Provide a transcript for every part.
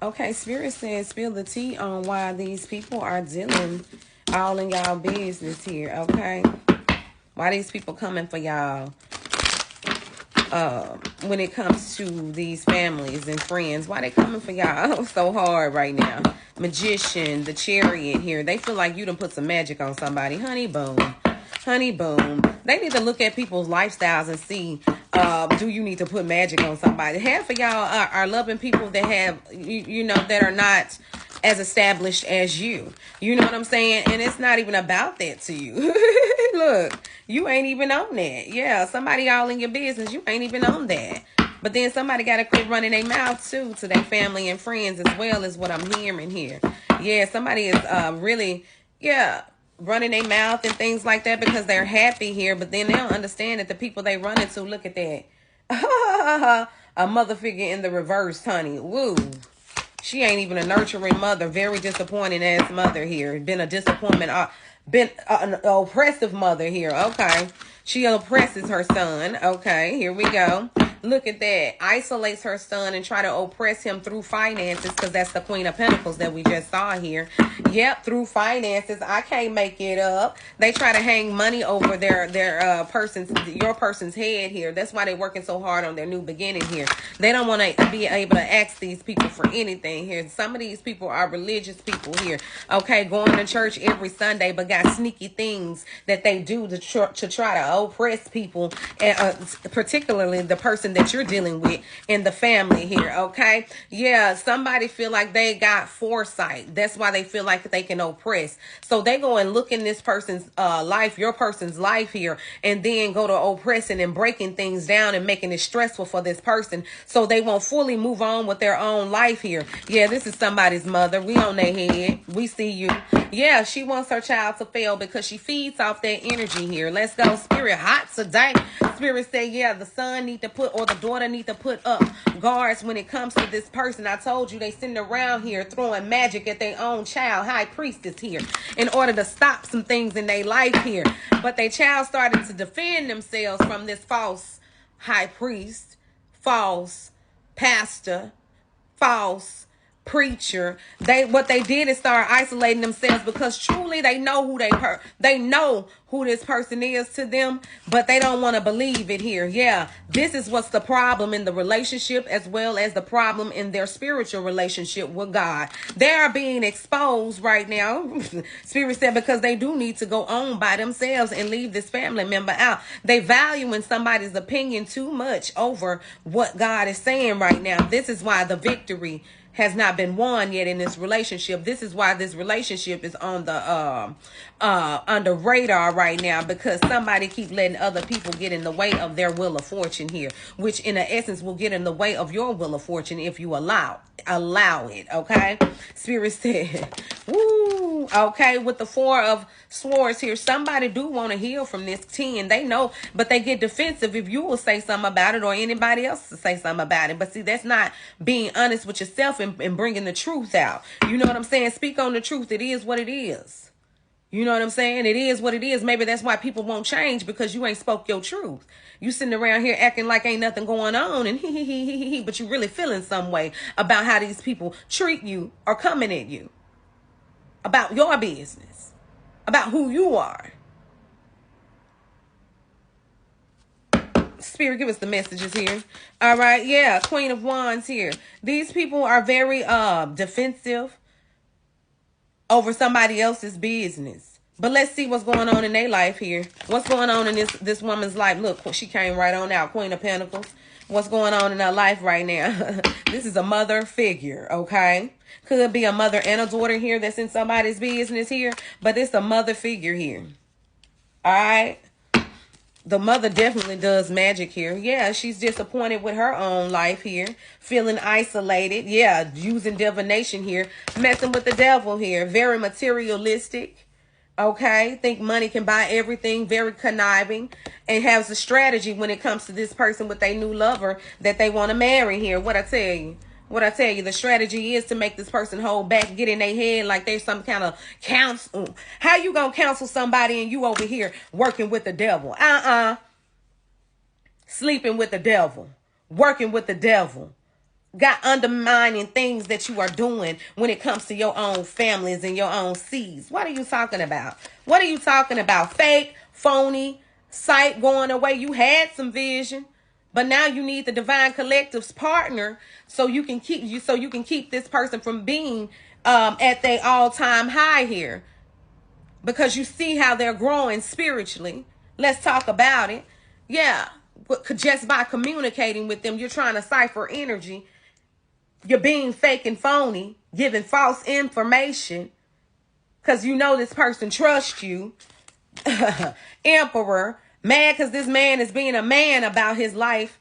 Okay, Spirit says spill the tea on why these people are dealing all in y'all business here, okay? Why these people coming for y'all when it comes to these families and friends. Why they coming for y'all so hard right now? Magician, the Chariot here. They feel like you done put some magic on somebody. Honey, boom. Honey, boom. They need to look at people's lifestyles and see, do you need to put magic on somebody? Half of y'all are loving people that have, that are not as established as you. You know what I'm saying? And it's not even about that to you. Look, you ain't even on that. Yeah, somebody all in your business. You ain't even on that. But then somebody got to quit running their mouth too to their family and friends as well, is what I'm hearing here. Yeah, somebody is really, running their mouth and things like that because they're happy here. But then they don't understand that the people they run into, look at that. A mother figure in the reverse, honey. Woo. She ain't even a nurturing mother. Very disappointing ass mother here. Been a disappointment. Been an oppressive mother here. Okay. She oppresses her son. Okay. Here we go. Look at that. Isolates her son and try to oppress him through finances, because that's the Queen of Pentacles that we just saw here. Yep, through finances. I can't make it up. They try to hang money over your person's head here. That's why they're working so hard on their new beginning here. They don't want to be able to ask these people for anything here. Some of these people are religious people here. Okay, going to church every Sunday, but got sneaky things that they do to try to oppress people, particularly the person that you're dealing with in the family here. Okay, yeah, somebody feel like they got foresight. That's why they feel like they can oppress. So they go and look in this person's life, your person's life here, and then go to oppressing and breaking things down and making it stressful for this person, so they won't fully move on with their own life here. Yeah, this is somebody's mother. We on their head. We see you. Yeah, she wants her child to fail because she feeds off that energy here. Let's go, Spirit. Hot today. Spirit say, yeah, the son need to put, or the daughter need to put up guards when it comes to this person. I told you they sitting around here throwing magic at their own child. High priestess here in order to stop some things in their life here. But their child started to defend themselves from this false high priest, false pastor, false preacher. What they did is start isolating themselves, because truly they know who they know who this person is to them, but they don't want to believe it here. Yeah, this is what's the problem in the relationship, as well as the problem in their spiritual relationship with God. They are being exposed right now. Spirit said, because they do need to go on by themselves and leave this family member out. They valuing somebody's opinion too much over what God is saying right now. This is why the victory has not been won yet in this relationship. This is why this relationship is on the under radar right now, because somebody keep letting other people get in the way of their wheel of fortune here, which in the essence will get in the way of your wheel of fortune if you allow it. Okay, Spirit said, woo. Okay, with the Four of Swords here, somebody do want to heal from this 10. They know, but they get defensive if you will say something about it, or anybody else to say something about it. But see, that's not being honest with yourself and bringing the truth out. You know what I'm saying? Speak on the truth. It is what it is. You know what I'm saying? It is what it is. Maybe that's why people won't change, because you ain't spoke your truth. You sitting around here acting like ain't nothing going on, and but you really feeling some way about how these people treat you or coming at you, about your business, about who you are. Spirit, give us the messages here. All right, yeah, Queen of Wands here. These people are very defensive over somebody else's business. But let's see what's going on in their life here. What's going on in this woman's life? Look, she came right on out, Queen of Pentacles. What's going on in her life right now? This is a mother figure, okay? Could be a mother and a daughter here that's in somebody's business here, but it's a mother figure here. All right? The mother definitely does magic here. Yeah, she's disappointed with her own life here. Feeling isolated. Yeah, using divination here. Messing with the devil here. Very materialistic. Okay, think money can buy everything. Very conniving. And has a strategy when it comes to this person with a new lover that they want to marry here. What I tell you, the strategy is to make this person hold back, get in their head like there's some kind of counsel. How you gonna counsel somebody and you over here working with the devil? Sleeping with the devil, working with the devil, got undermining things that you are doing when it comes to your own families and your own seeds. What are you talking about? What are you talking about? Fake, phony, sight going away. You had some vision, but now you need the divine collective's partner so you can keep this person from being at their all-time high here, because you see how they're growing spiritually. Let's talk about it. Yeah, just by communicating with them, you're trying to cipher energy. You're being fake and phony, giving false information because you know this person trusts you. Emperor, mad because this man is being a man about his life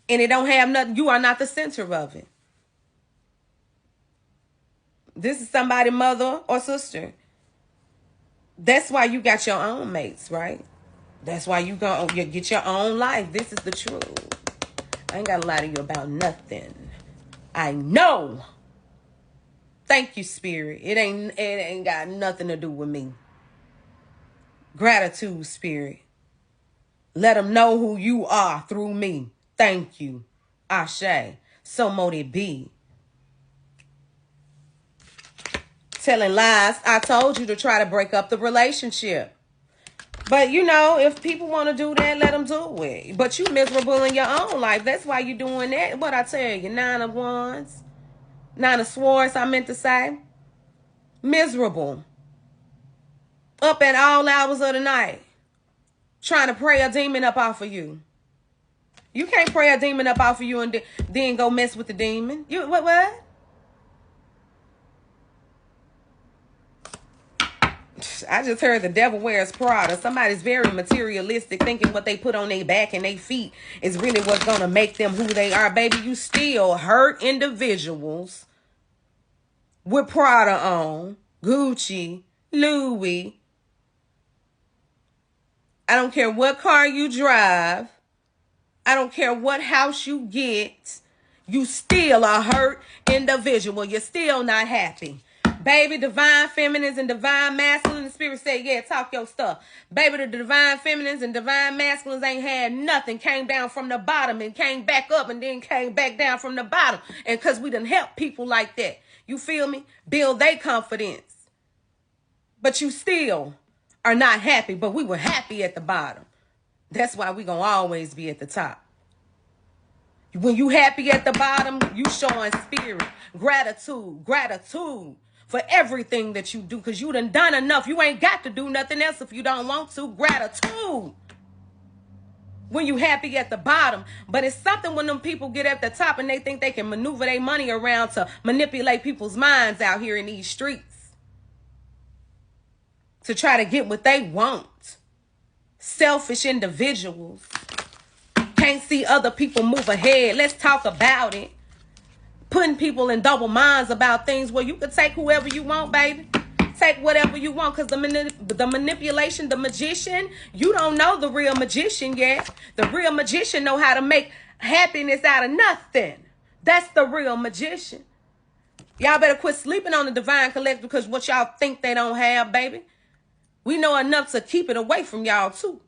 and it don't have nothing. You are not the center of it. This is somebody's mother or sister. That's why you got your own mates, right? That's why you get your own life. This is the truth. I ain't got to lie to you about nothing. I know. Thank you, Spirit. It ain't got nothing to do with me. Gratitude, Spirit. Let them know who you are through me. Thank you. Ashe. So mote it be. Telling lies. I told you to try to break up the relationship. But, you know, if people want to do that, let them do it. But you miserable in your own life. That's why you doing that. What I tell you, 9 of Wands. 9 of Swords, I meant to say. Miserable. Up at all hours of the night. Trying to pray a demon up off of you. You can't pray a demon up off of you and then go mess with the demon. You what? I just heard the devil wears Prada. Somebody's very materialistic, thinking what they put on their back and their feet is really what's going to make them who they are. Baby, you still hurt individuals with Prada on, Gucci, Louis. I don't care what car you drive. I don't care what house you get. You still a hurt individual. You're still not happy. Baby, divine feminines and divine masculine, the Spirit said, yeah, talk your stuff. Baby, the divine feminines and divine masculines ain't had nothing. Came down from the bottom and came back up and then came back down from the bottom. And because we done help people like that. You feel me? Build their confidence. But you still are not happy. But we were happy at the bottom. That's why we gonna always be at the top. When you happy at the bottom, you showing spirit. Gratitude for everything that you do, because you done enough. You ain't got to do nothing else if you don't want to. Gratitude when you happy at the bottom. But it's something when them people get at the top and they think they can maneuver their money around to manipulate people's minds out here in these streets to try to get what they want. Selfish individuals can't see other people move ahead. Let's talk about it. Putting people in double minds about things where you could take whoever you want, baby. Take whatever you want, because the manipulation, the magician, you don't know the real magician yet. The real magician know how to make happiness out of nothing. That's the real magician. Y'all better quit sleeping on the divine collective, because what y'all think they don't have, baby, we know enough to keep it away from y'all too.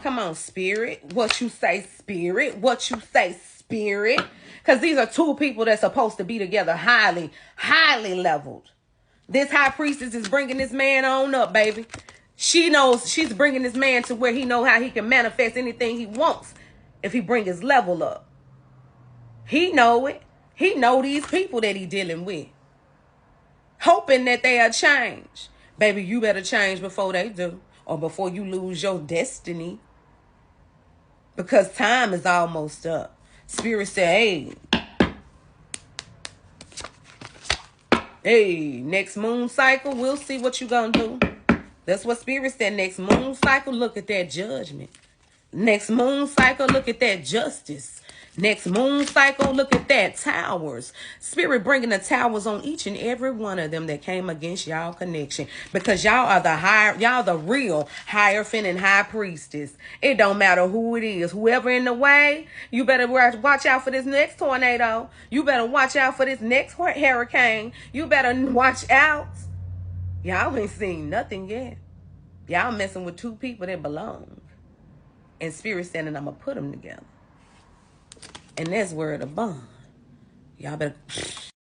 Come on, Spirit. What you say, Spirit. What you say, Spirit. Because these are two people that's supposed to be together, highly leveled. This high priestess is bringing this man on up, baby. She knows she's bringing this man to where he knows how he can manifest anything he wants if he bring his level up. He know it. He know these people that he dealing with. Hoping that they'll change. Baby, you better change before they do. Or before you lose your destiny. Because time is almost up. Spirit said, hey, next moon cycle, we'll see what you gonna do. That's what Spirit said. Next moon cycle, look at that judgment. Next moon cycle, look at that justice. Next moon cycle, look at that towers. Spirit bringing the towers on each and every one of them that came against y'all connection. Because y'all are y'all the real Hierophant and high priestess. It don't matter who it is. Whoever in the way, you better watch out for this next tornado. You better watch out for this next hurricane. You better watch out. Y'all ain't seen nothing yet. Y'all messing with two people that belong. And Spirit saying, I'm going to put them together. And that's where the bond. Y'all better